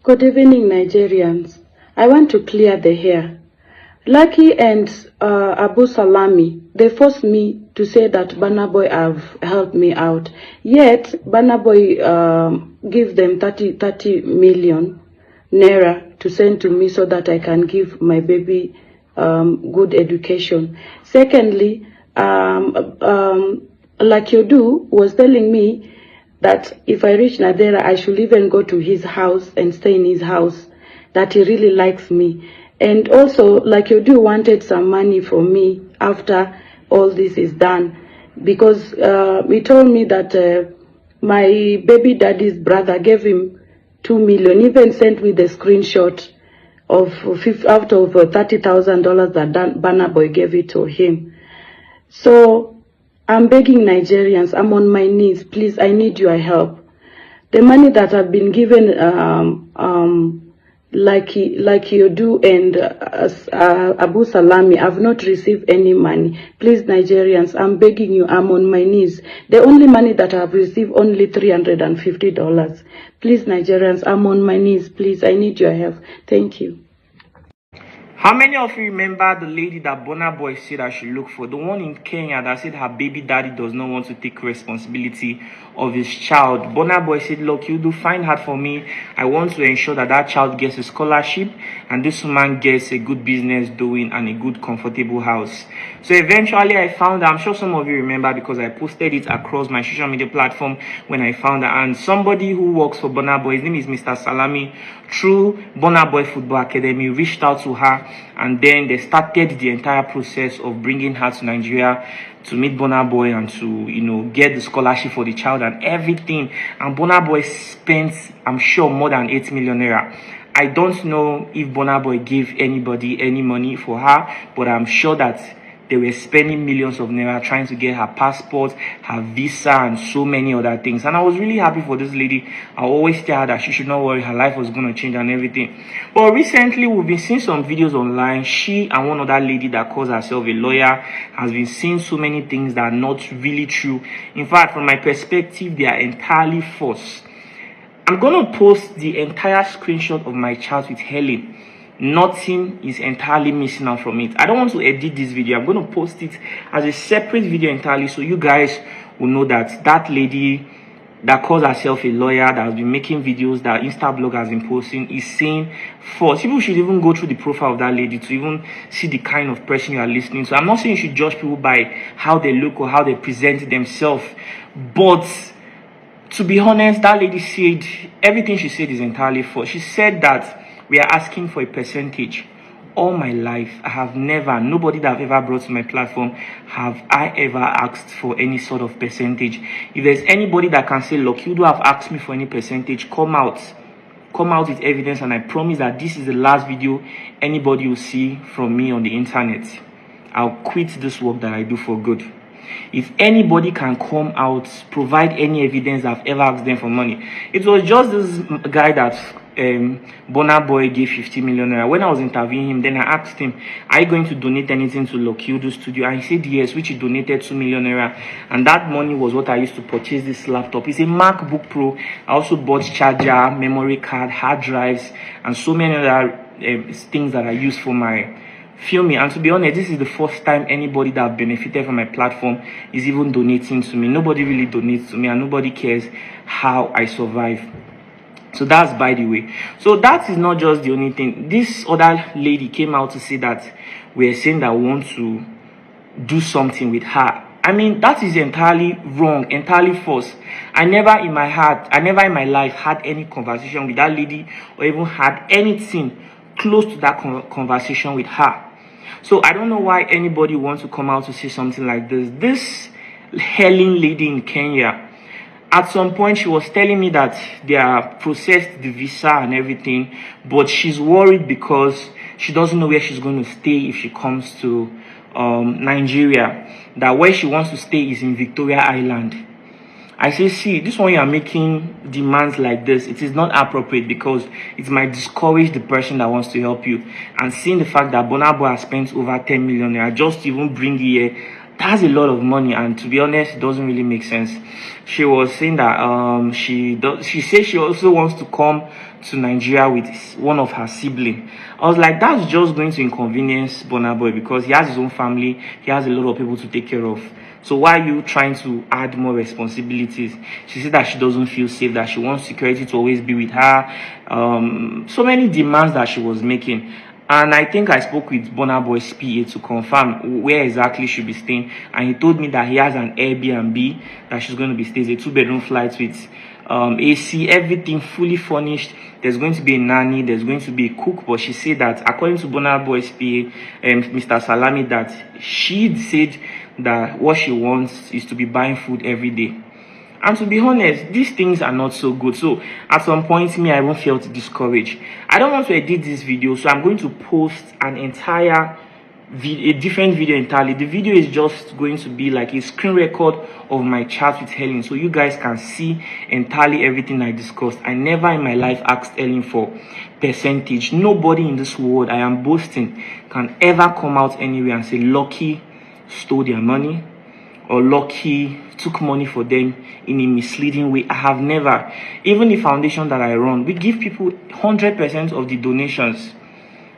Good evening, Nigerians. I want to clear the hair. Lucky and Abu Salami, they forced me to say that Burnaboy have helped me out. Yet, Burnaboy give them 30 million naira to send to me so that I can give my baby good education. Secondly, like you do, was telling me that if I reach Nadera, I should even go to his house and stay in his house, that he really likes me. And also, like you do, wanted some money for me after all this is done. Because he told me that my baby daddy's brother gave him 2 million, even sent me the screenshot of out of $30,000 that Burnaboy gave it to him. So, I'm begging Nigerians, I'm on my knees, please, I need your help. The money that I've been given, like you do and Abu Salami, I've not received any money. Please, Nigerians, I'm begging you, I'm on my knees. The only money that I've received, only $350. Please, Nigerians, I'm on my knees, please, I need your help. Thank you. How many of you remember the lady that Burnaboy said I should look for? The one in Kenya that said her baby daddy does not want to take responsibility of his child. Burnaboy said, look, you do find hard for me. I want to ensure that that child gets a scholarship and this woman gets a good business doing and a good comfortable house. So eventually I found her. I'm sure some of you remember because I posted it across my social media platform when I found her. And somebody who works for Burnaboy, his name is Mr. Salami, through Burnaboy Football Academy, reached out to her, and then they started the entire process of bringing her to Nigeria to meet Burnaboy and to, you know, get the scholarship for the child and everything. And Burnaboy spent, I'm sure, more than 8 million naira. I don't know if Burnaboy gave anybody any money for her, but I'm sure that they were spending millions of naira trying to get her passport, her visa, and so many other things. And I was really happy for this lady. I always tell her that she should not worry, her life was going to change and everything. But recently, we've been seeing some videos online. She and one other lady that calls herself a lawyer has been saying so many things that are not really true. In fact, from my perspective, they are entirely false. I'm going to post the entire screenshot of my chat with Helen. Nothing is entirely missing out from it. I don't want to edit this video. I'm going to post it as a separate video entirely so you guys will know that that lady that calls herself a lawyer that has been making videos that Instablog has been posting is saying false. People should even go through the profile of that lady to even see the kind of person you are listening to. I'm not saying you should judge people by how they look or how they present themselves, but to be honest, that lady said everything she said is entirely false. She said that we are asking for a percentage. All my life, I have never, nobody that I've ever brought to my platform, have I ever asked for any sort of percentage. If there's anybody that can say, look, you do have asked me for any percentage, come out with evidence, and I promise that this is the last video anybody will see from me on the internet. I'll quit this work that I do for good. If anybody can come out, provide any evidence that I've ever asked them for money. It was just this guy that Burnaboy gave 50 million naira. When I was interviewing him, then I asked him, are you going to donate anything to Lokiudu Studio? And he said yes, which he donated 2 million naira. And that money was what I used to purchase this laptop. It's a MacBook Pro. I also bought charger, memory card, hard drives, and so many other things that I use for my filming. And to be honest, this is the first time anybody that benefited from my platform is even donating to me. Nobody really donates to me, and nobody cares how I survive. So that's by the way. So that is not just the only thing. This other lady came out to say that we're saying that we want to do something with her. I mean, that is entirely wrong, entirely false. I never in my life had any conversation with that lady or even had anything close to that conversation with her. So I don't know why anybody wants to come out to say something like this. This Helen lady in Kenya, at some point she was telling me that they have processed the visa and everything, but she's worried because she doesn't know where she's going to stay if she comes to Nigeria. That where she wants to stay is in Victoria Island. I say, see, this one you are making demands like this, it is not appropriate because it might discourage the person that wants to help you. And seeing the fact that Burnaboy has spent over 10 million naira just to even bring here, that's a lot of money, and to be honest, it doesn't really make sense. She was saying that she says she also wants to come to Nigeria with one of her siblings. I was like, that's just going to inconvenience Burnaboy because he has his own family, he has a lot of people to take care of. So why are you trying to add more responsibilities? She said that she doesn't feel safe, that she wants security to always be with her. So many demands that she was making. And I think I spoke with Burnaboy's PA to confirm where exactly she'll be staying. And he told me that he has an Airbnb that she's going to be staying, a 2-bedroom flat with AC, everything fully furnished. There's going to be a nanny, there's going to be a cook. But she said that according to Burnaboy's PA, Mr. Salami, that she said that what she wants is to be buying food every day. And to be honest, these things are not so good. So at some point, I even felt discouraged. I don't want to edit this video, so I'm going to post an entire a different video entirely. The video is just going to be like a screen record of my chat with Helen, so you guys can see entirely everything I discussed. I never in my life asked Helen for percentage. Nobody in this world, I am boasting, can ever come out anywhere and say Lucky stole their money or Lucky took money for them in a misleading way. I have never. Even the foundation that I run, we give people 100% of the donations.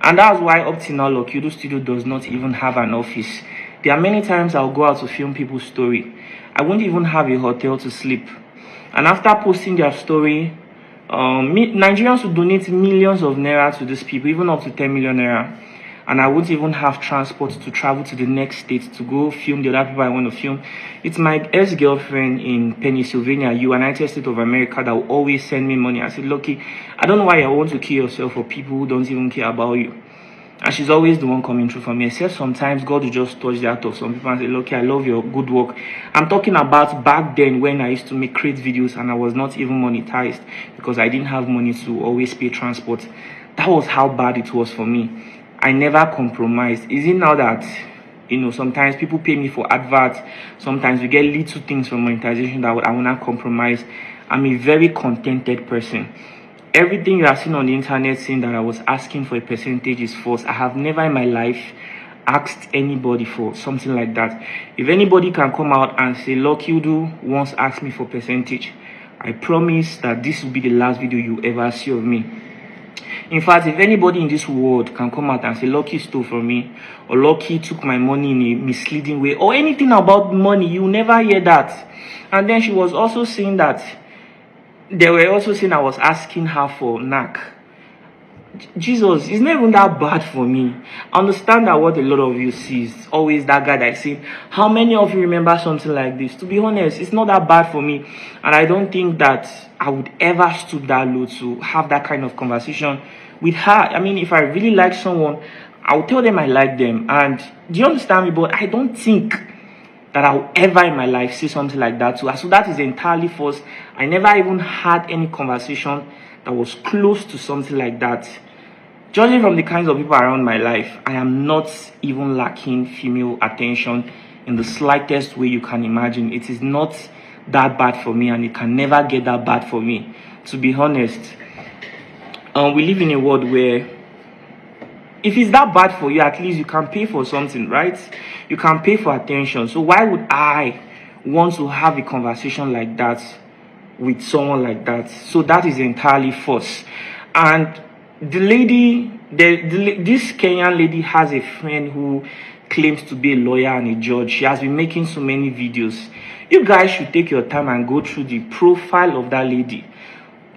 And that's why up till now, Lucky Studio does not even have an office. There are many times I'll go out to film people's story. I won't even have a hotel to sleep. And after posting their story, Nigerians will donate millions of naira to these people, even up to 10 million naira. And I won't even have transport to travel to the next state to go film the other people I want to film. It's my ex-girlfriend in Pennsylvania, United States of America, that will always send me money. I said, Lucky, I don't know why you want to kill yourself for people who don't even care about you. And she's always the one coming through for me. Except sometimes God will just touch the heart of some people and say, Lucky, I love your good work. I'm talking about back then when I used to make great videos and I was not even monetized because I didn't have money to always pay transport. That was how bad it was for me. I never compromised. Is it now that, sometimes people pay me for adverts, sometimes we get little things from monetization that I will not compromise. I'm a very contented person. Everything you are seeing on the internet saying that I was asking for a percentage is false. I have never in my life asked anybody for something like that. If anybody can come out and say, Lucky once asked me for percentage, I promise that this will be the last video you ever see of me. In fact, if anybody in this world can come out and say Lucky stole from me or Lucky took my money in a misleading way or anything about money, you never hear that. And then she was also saying that they were also saying I was asking her for knack. Jesus, it's not even that bad for me. I understand that what a lot of you see is always that guy that say, how many of you remember something like this? To be honest, it's not that bad for me. And I don't think that I would ever stoop that low to have that kind of conversation with her. I mean, if I really like someone, I'll tell them I like them. And do you understand me? But I don't think that I'll ever in my life say something like that to her. So that is entirely false. I never even had any conversation that was close to something like that. Judging from the kinds of people around my life, I am not even lacking female attention in the slightest way you can imagine. It is not that bad for me and it can never get that bad for me. To be honest, we live in a world where if it's that bad for you, at least you can pay for something, right? You can pay for attention. So why would I want to have a conversation like that with someone like that? So that is entirely false. And the lady, this Kenyan lady has a friend who claims to be a lawyer and a judge. She has been making so many videos. You guys should take your time and go through the profile of that lady.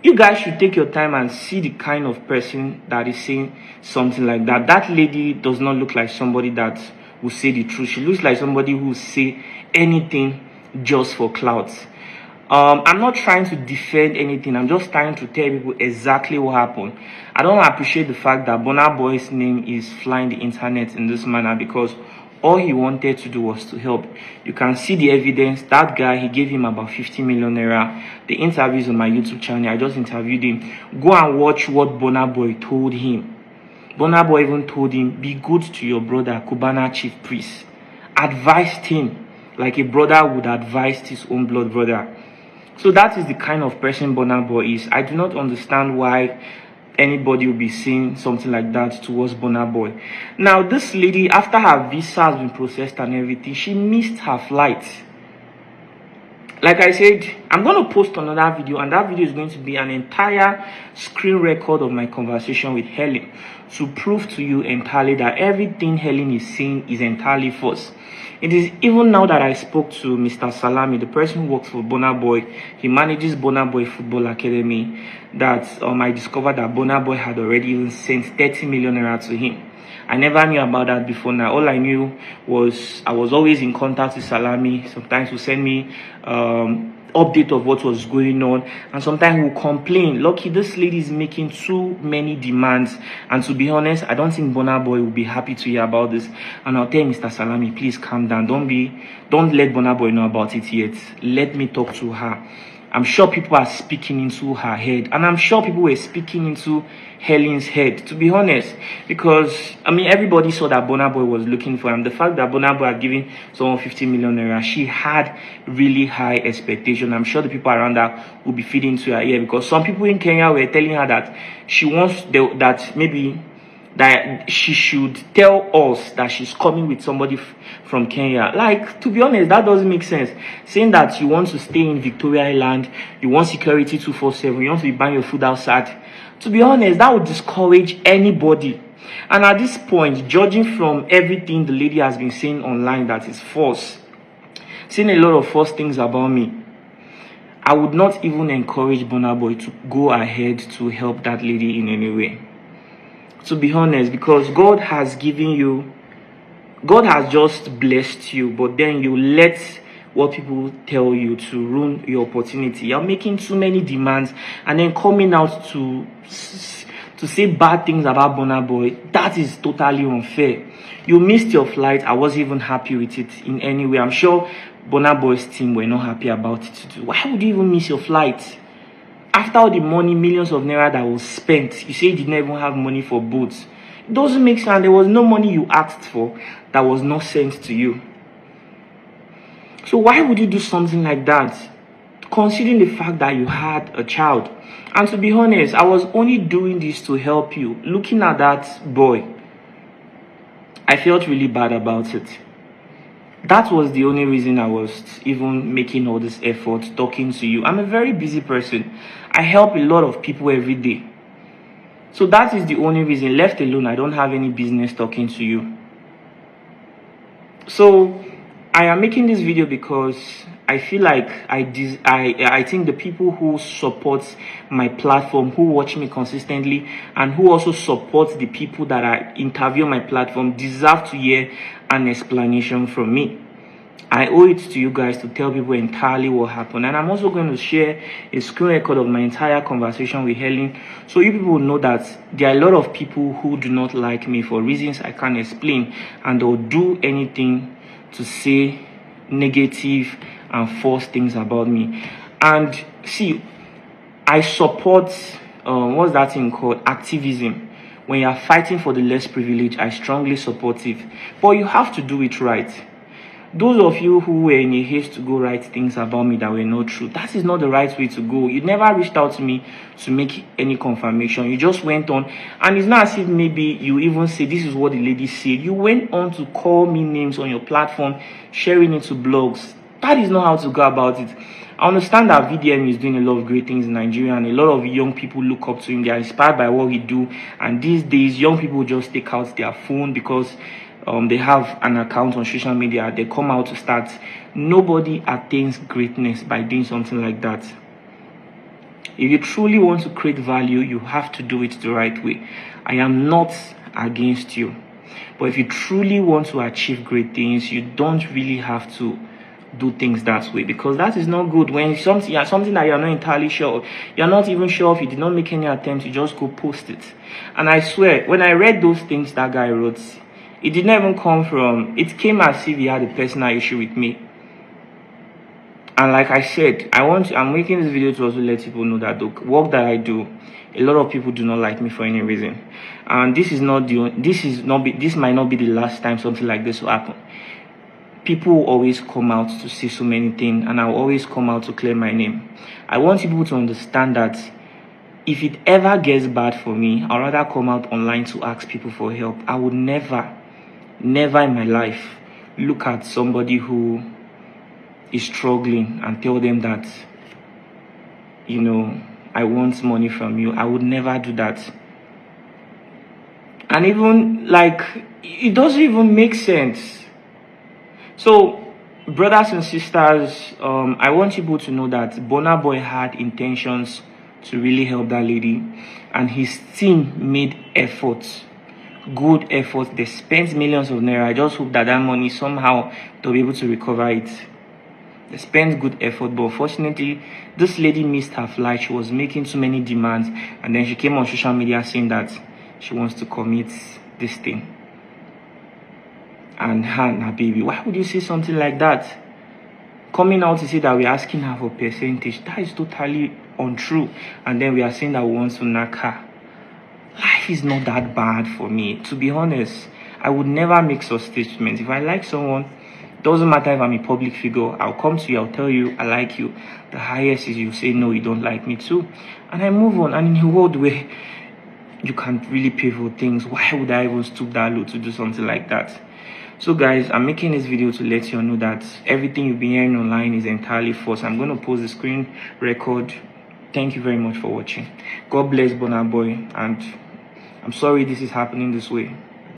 You guys should take your time and see the kind of person that is saying something like that. That lady does not look like somebody that will say the truth. She looks like somebody who will say anything just for clout. I'm not trying to defend anything. I'm just trying to tell people exactly what happened. I don't appreciate the fact that Burnaboy's name is flying the internet in this manner because all he wanted to do was to help. You can see the evidence. That guy, he gave him about 50 million naira. The interviews on my YouTube channel, I just interviewed him. Go and watch what Burnaboy told him. Burnaboy even told him, be good to your brother, Cubana chief priest. Advised him like a brother would advise his own blood brother. So that is the kind of person Burnaboy is. I do not understand why anybody will be saying something like that towards Burnaboy. Now, this lady, after her visa has been processed and everything, she missed her flight. like I said, I'm going to post another video, and that video is going to be an entire screen record of my conversation with Helen to prove to you entirely that everything Helen is saying is entirely false. It is even now that I spoke to Mr. Salami, the person who works for Burnaboy. He manages Burnaboy Football Academy, that I discovered that Burnaboy had already even sent 30 million naira to him. I never knew about that before now. All I knew was I was always in contact with Salami. Sometimes he would send me update of what was going on, and sometimes he would complain, Lucky, this lady is making too many demands. And to be honest, I don't think Burnaboy will be happy to hear about this. And I'll tell Mr. Salami, please calm down. Don't let Burnaboy know about it yet. Let me talk to her. I'm sure people are speaking into her head, and I'm sure people were speaking into Helen's head, to be honest, because everybody saw that Burnaboy was looking for him. The fact that Burnaboy had given someone 50 million naira, she had really high expectation. I'm sure the people around her will be feeding to her ear, because some people in Kenya were telling her that she wants that she should tell us that she's coming with somebody from Kenya. Like, to be honest, that doesn't make sense. Saying that you want to stay in Victoria Island, you want security 247, you want to be buying your food outside. To be honest, that would discourage anybody. And at this point, judging from everything the lady has been saying online that is false, saying a lot of false things about me, I would not even encourage Burnaboy to go ahead to help that lady in any way. To be honest, because God has just blessed you, but then you let what people tell you to ruin your opportunity. You're making too many demands and then coming out to say bad things about Burnaboy. That is totally unfair. You missed your flight. I wasn't even happy with it in any way. I'm sure Burnaboy's team were not happy about it too. Why would you even miss your flight? After all the money, millions of naira that was spent, you say you did not even have money for boats. It doesn't make sense. There was no money you asked for that was not sent to you. So why would you do something like that, considering the fact that you had a child? And to be honest, I was only doing this to help you. Looking at that boy, I felt really bad about it. That was the only reason I was even making all this effort talking to you. I'm a very busy person. I help a lot of people every day. So that is the only reason. Left alone, I don't have any business talking to you. So I am making this video because I feel like I think the people who support my platform, who watch me consistently, and who also support the people that I interview on my platform deserve to hear an explanation from me. I owe it to you guys to tell people entirely what happened. And I'm also going to share a screen record of my entire conversation with Helen, so you people will know that there are a lot of people who do not like me for reasons I can't explain, and they'll do anything to say negative and false things about me. And see, I support what's that thing called, activism. When you are fighting for the less privileged, I strongly support it, but you have to do it right. Those of you who were in a haste to go write things about me that were not true, that is not the right way to go. You never reached out to me to make any confirmation. You just went on, and it's not as if maybe you even say this is what the lady said. You went on to call me names on your platform, sharing it to blogs. That is not how to go about it. I understand that VDM is doing a lot of great things in Nigeria, and a lot of young people look up to him. They are inspired by what he do, and these days young people just take out their phone because they have an account on social media. They come out to start. Nobody attains greatness by doing something like that. If you truly want to create value, you have to do it the right way. I am not against you, but if you truly want to achieve great things, you don't really have to do things that way, because that is not good. When something that you're not entirely sure of, you're not even sure if you did not make any attempt, you just go post it. And I swear, when I read those things that guy wrote, it did not even come from, it came as if he had a personal issue with me. And like I said, I'm making this video to also let people know that the work that I do, a lot of people do not like me for any reason. And this might not be the last time something like this will happen. People will always come out to say so many things, and I'll always come out to clear my name. I want people to understand that if it ever gets bad for me, I'd rather come out online to ask people for help. I would never in my life look at somebody who is struggling and tell them that, you know, I want money from you. I would never do that. And even like, it doesn't even make sense. So, brothers and sisters, I want people to know that Burnaboy had intentions to really help that lady, and his team made efforts, good efforts. They spent millions of naira. I just hope that that money somehow they'll be able to recover it. They spent good effort, but unfortunately, this lady missed her flight. She was making too many demands, and then she came on social media saying that she wants to commit this thing. And her and her baby. Why would you say something like that? Coming out to say that we're asking her for percentage, that is totally untrue. And then we are saying that we want to knock her. Life is not that bad for me. To be honest, I would never make such statements. If I like someone, doesn't matter if I'm a public figure, I'll come to you, I'll tell you I like you. The highest is you say no, you don't like me too. And I move on. And in a world where you can't really pay for things, why would I even stoop that low to do something like that? So guys, I'm making this video to let you know that everything you've been hearing online is entirely false. I'm going to post the screen record. Thank you very much for watching. God bless Burnaboy, and I'm sorry this is happening this way.